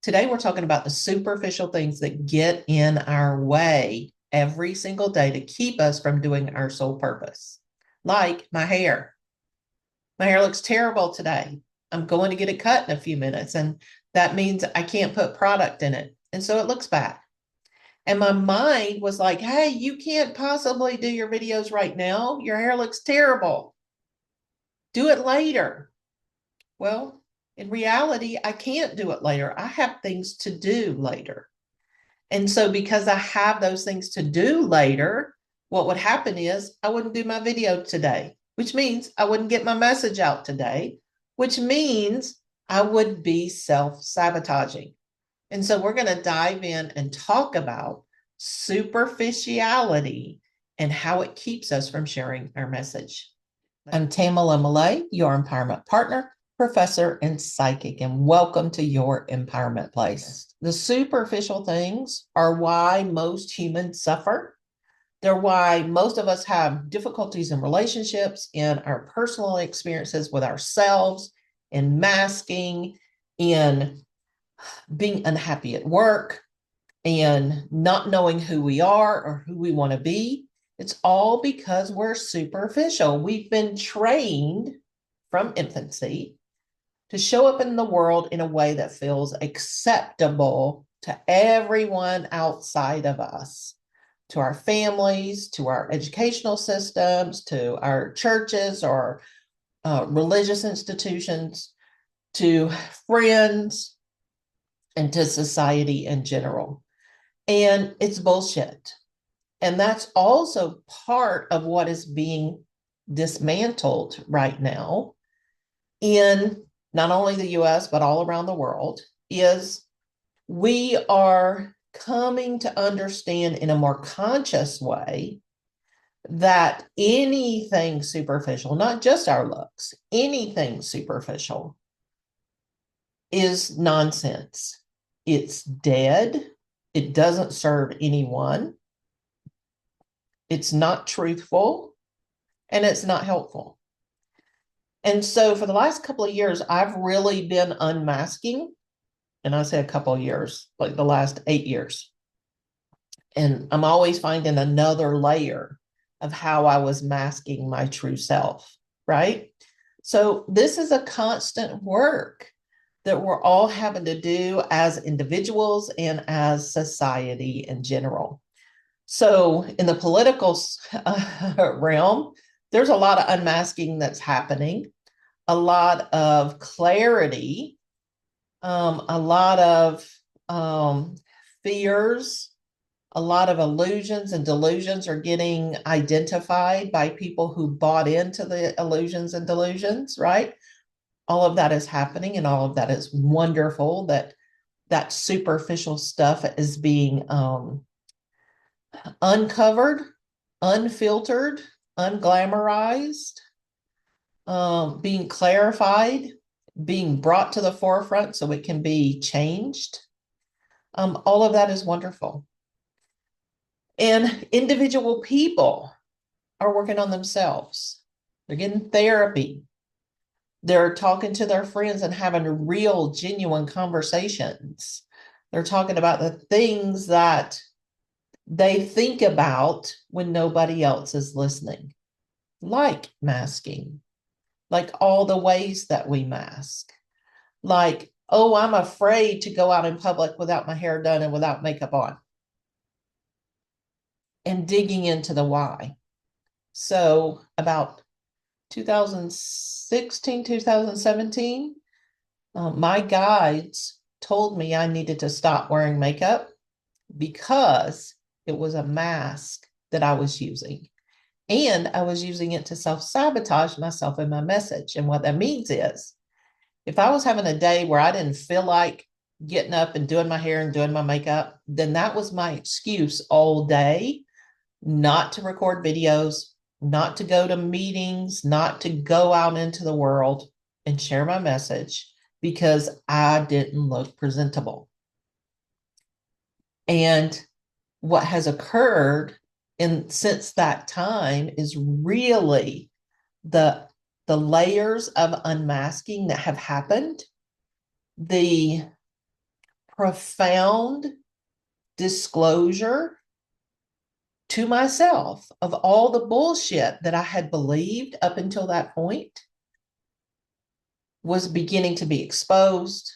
Today, we're talking about the superficial things that get in our way every single day to keep us from doing our sole purpose. Like my hair. My hair looks terrible today. I'm going to get it cut in a few minutes, and that means I can't put product in it. And so it looks bad. And my mind was like, hey, you can't possibly do your videos right now. Your hair looks terrible. Do it later. Well, in reality, I can't do it later. I have things to do later. And so, because I have those things to do later, what would happen is I wouldn't do my video today, which means I wouldn't get my message out today, which means I would be self-sabotaging. And so, we're going to dive in and talk about superficiality and how it keeps us from sharing our message. I'm Tamala Malay, your empowerment partner, professor, and psychic, and welcome to your empowerment place. The superficial things are why most humans suffer. They're why most of us have difficulties in relationships, in our personal experiences with ourselves, in masking, in being unhappy at work, and not knowing who we are or who we want to be. It's all because we're superficial. We've been trained from infancy to show up in the world in a way that feels acceptable to everyone outside of us, to our families, to our educational systems, to our churches or religious institutions, to friends, and to society in general. And it's bullshit. And that's also part of what is being dismantled right now in not only the US, but all around the world, is we are coming to understand in a more conscious way that anything superficial, not just our looks, anything superficial is nonsense. It's dead. It doesn't serve anyone. It's not truthful, and it's not helpful. And so for the last couple of years, I've really been unmasking. And I say a couple of years, like the last 8 years. And I'm always finding another layer of how I was masking my true self, right? So this is a constant work that we're all having to do as individuals and as society in general. So in the political realm, there's a lot of unmasking that's happening, a lot of clarity, a lot of fears, a lot of illusions and delusions are getting identified by people who bought into the illusions and delusions, right? All of that is happening, and all of that is wonderful that that superficial stuff is being uncovered, unfiltered, unglamorized, being clarified, being brought to the forefront so it can be changed. All of that is wonderful. And individual people are working on themselves. They're getting therapy. They're talking to their friends and having real, genuine conversations. They're talking about the things that they think about when nobody else is listening, like masking, like all the ways that we mask, like, oh, I'm afraid to go out in public without my hair done and without makeup on, and digging into the why. So about 2016, 2017, my guides told me I needed to stop wearing makeup because it was a mask that I was using. And I was using it to self-sabotage myself and my message. And what that means is if I was having a day where I didn't feel like getting up and doing my hair and doing my makeup, then that was my excuse all day not to record videos, not to go to meetings, not to go out into the world and share my message because I didn't look presentable. And what has occurred since that time is really the layers of unmasking that have happened, the profound disclosure to myself of all the bullshit that I had believed up until that point was beginning to be exposed.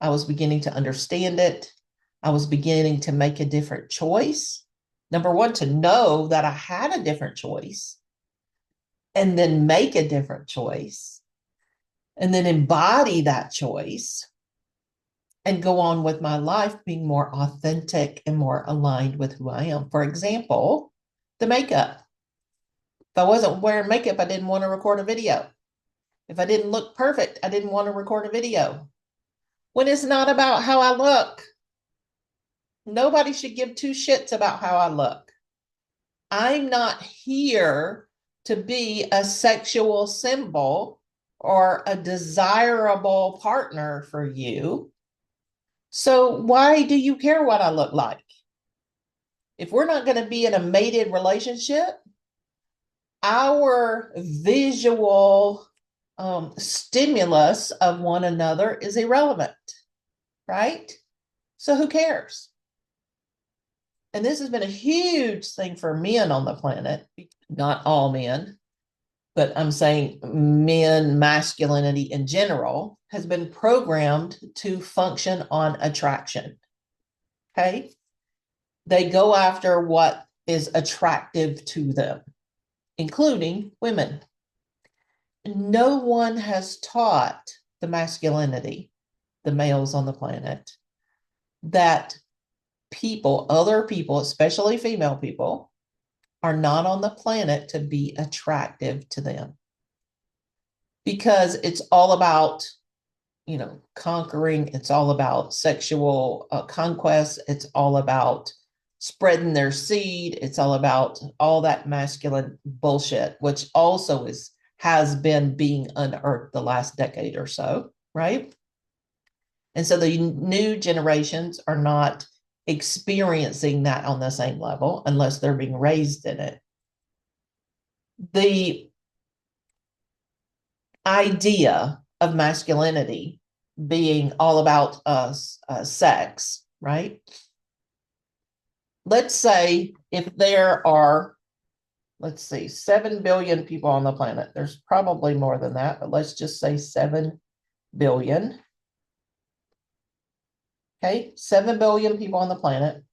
I was beginning to understand it. I was beginning to make a different choice. Number one, to know that I had a different choice, and then make a different choice, and then embody that choice and go on with my life being more authentic and more aligned with who I am. For example, the makeup. If I wasn't wearing makeup, I didn't want to record a video. If I didn't look perfect, I didn't want to record a video. When it's not about how I look, nobody should give two shits about how I look. I'm not here to be a sexual symbol or a desirable partner for you. So why do you care what I look like? If we're not going to be in a mated relationship, our visual stimulus of one another is irrelevant, right? So who cares? And this has been a huge thing for men on the planet, not all men, but I'm saying men, masculinity in general, has been programmed to function on attraction. Okay? They go after what is attractive to them, including women. No one has taught the masculinity, the males on the planet, that people, other people, especially female people, are not on the planet to be attractive to them. Because it's all about, conquering. It's all about sexual conquest. It's all about spreading their seed. It's all about all that masculine bullshit, which also has been being unearthed the last decade or so, right? And so the new generations are not experiencing that on the same level unless they're being raised in it. The idea of masculinity being all about sex, right? Let's say if there are, 7 billion people on the planet. There's probably more than that, but let's just say 7 billion. Okay, 7 billion people on the planet,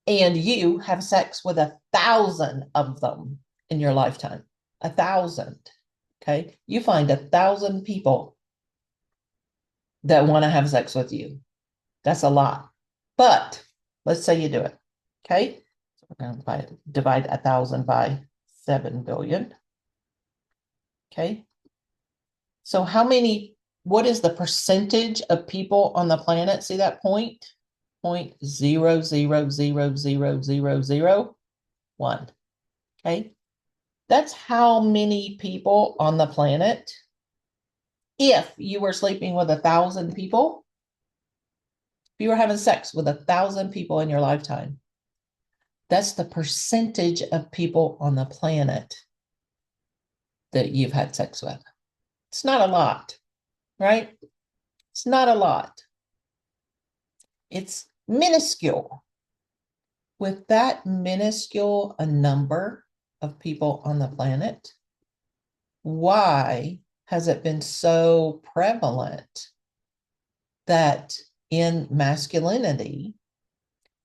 and you have sex with 1,000 of them in your lifetime. 1,000. Okay, you find 1,000 people that want to have sex with you. That's a lot. But let's say you do it. Okay, so we're going to divide 1,000 by 7 billion. Okay, so what is the percentage of people on the planet? See that point? 0.00000001. Okay, that's how many people on the planet, if you were sleeping with 1,000 people, if you were having sex with 1,000 people in your lifetime, that's the percentage of people on the planet that you've had sex with. It's not a lot, right? It's not a lot. It's minuscule. With that minuscule a number of people on the planet, why has it been so prevalent that in masculinity,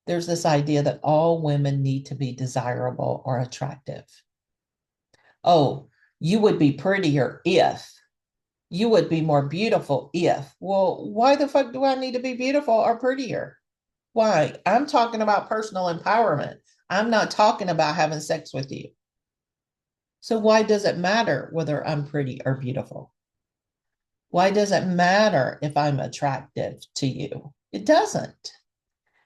there's this idea that all women need to be desirable or attractive? Oh, you would be prettier if, you would be more beautiful if. Well, why the fuck do I need to be beautiful or prettier? Why? I'm talking about personal empowerment. I'm not talking about having sex with you. So why does it matter whether I'm pretty or beautiful? Why does it matter if I'm attractive to you? It doesn't.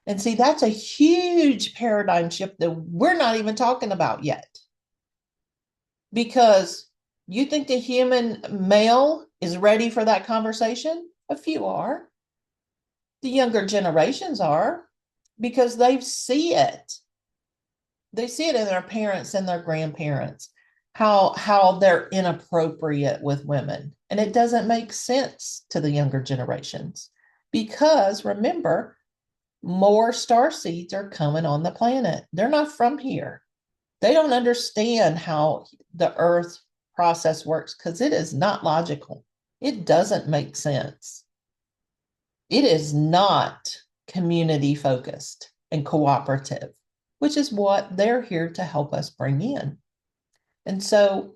And see, that's a huge paradigm shift that we're not even talking about yet. Because you think the human male is ready for that conversation? A few are. The younger generations are, because they see it. They see it in their parents and their grandparents, how they're inappropriate with women. And it doesn't make sense to the younger generations because, remember, more star seeds are coming on the planet. They're not from here. They don't understand how the earth process works because it is not logical. It doesn't make sense. It is not community focused and cooperative, which is what they're here to help us bring in. And so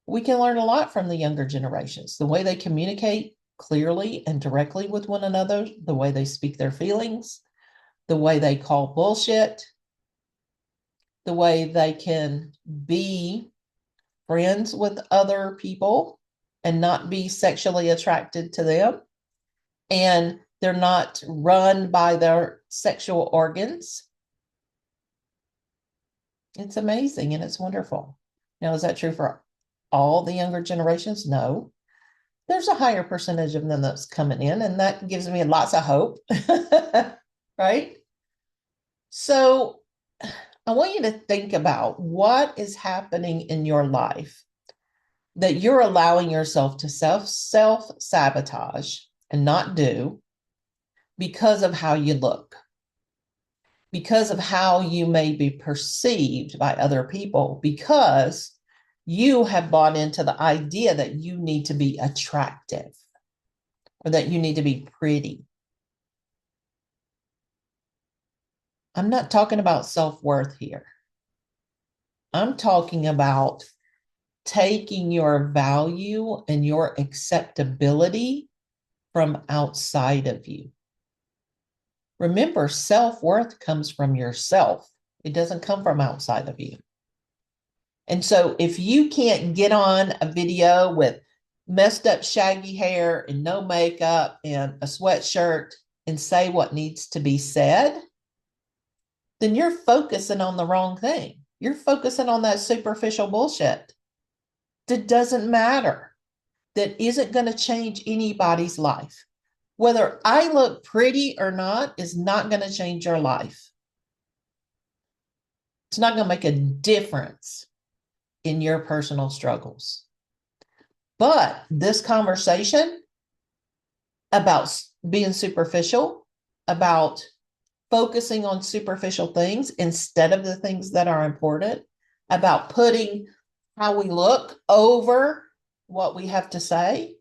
we can learn a lot from the younger generations, the way they communicate clearly and directly with one another, the way they speak their feelings, the way they call bullshit, the way they can be friends with other people and not be sexually attracted to them. And they're not run by their sexual organs. It's amazing and it's wonderful. Now, is that true for all the younger generations? No. There's a higher percentage of them that's coming in, and that gives me lots of hope. Right? So I want you to think about what is happening in your life that you're allowing yourself to self-sabotage and not do because of how you look, because of how you may be perceived by other people, because you have bought into the idea that you need to be attractive or that you need to be pretty. I'm not talking about self-worth here. I'm talking about taking your value and your acceptability from outside of you. Remember, self-worth comes from yourself. It doesn't come from outside of you. And so if you can't get on a video with messed up shaggy hair and no makeup and a sweatshirt and say what needs to be said, then you're focusing on the wrong thing. You're focusing on that superficial bullshit that doesn't matter, that isn't going to change anybody's life. Whether I look pretty or not is not going to change your life. It's not going to make a difference in your personal struggles. But this conversation about being superficial, about focusing on superficial things instead of the things that are important, about putting how we look over what we have to say,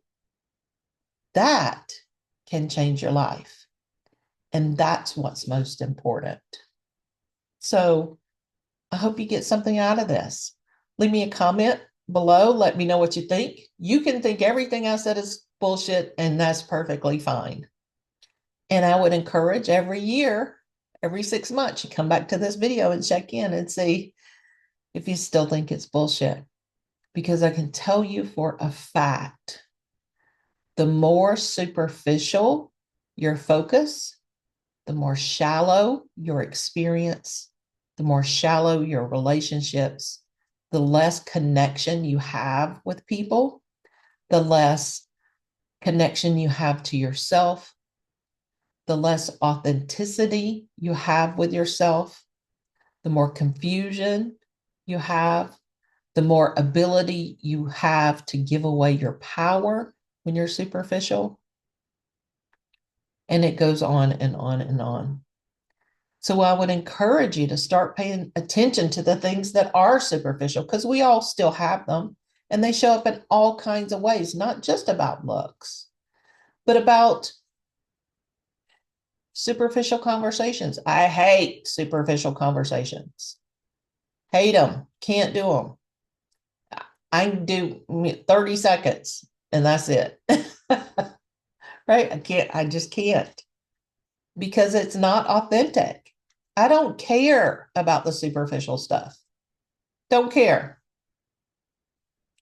that can change your life. And that's what's most important. So I hope you get something out of this. Leave me a comment below. Let me know what you think. You can think everything I said is bullshit, and that's perfectly fine. And I would encourage every year, every 6 months, you come back to this video and check in and see if you still think it's bullshit. Because I can tell you for a fact, the more superficial your focus, the more shallow your experience, the more shallow your relationships, the less connection you have with people, the less connection you have to yourself, the less authenticity you have with yourself, the more confusion you have, the more ability you have to give away your power when you're superficial. And it goes on and on and on. So I would encourage you to start paying attention to the things that are superficial, because we all still have them, and they show up in all kinds of ways, not just about looks, but about superficial conversations. I hate superficial conversations. Hate them. Can't do them. I can do 30 seconds and that's it. Right? I just can't, because it's not authentic. I don't care about the superficial stuff. Don't care.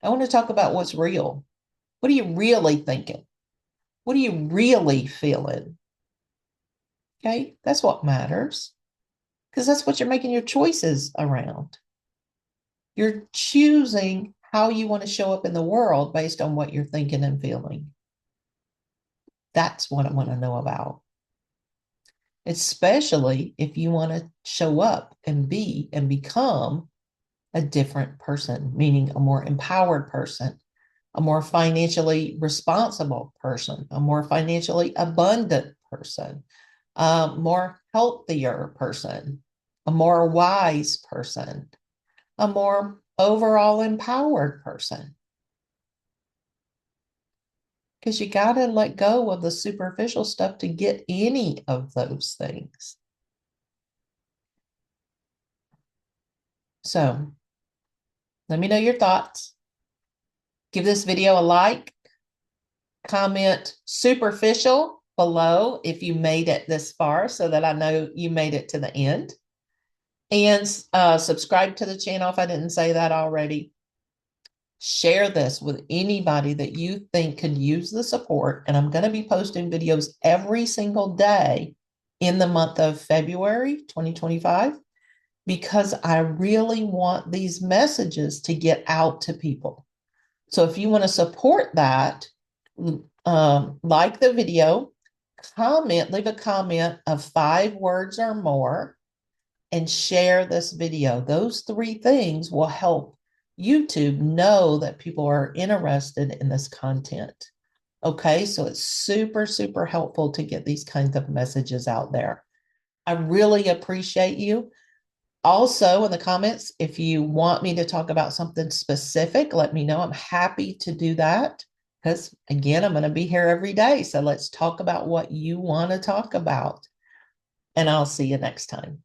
I want to talk about what's real. What are you really thinking? What are you really feeling? Okay, that's what matters, because that's what you're making your choices around. You're choosing how you want to show up in the world based on what you're thinking and feeling. That's what I want to know about. Especially if you want to show up and be and become a different person, meaning a more empowered person, a more financially responsible person, a more financially abundant person, a more healthier person, a more wise person, a more overall empowered person. Because you got to let go of the superficial stuff to get any of those things. So let me know your thoughts. Give this video a like, comment superficial below if you made it this far so that I know you made it to the end. And subscribe to the channel if I didn't say that already. Share this with anybody that you think could use the support. And I'm going to be posting videos every single day in the month of February 2025 because I really want these messages to get out to people. So if you want to support that, like the video, comment, leave a comment of 5 words or more, and share this video. Those 3 things will help YouTube know that people are interested in this content. Okay, so it's super, super helpful to get these kinds of messages out there. I really appreciate you. Also, in the comments, if you want me to talk about something specific, let me know. I'm happy to do that because, again, I'm going to be here every day. So let's talk about what you want to talk about. And I'll see you next time.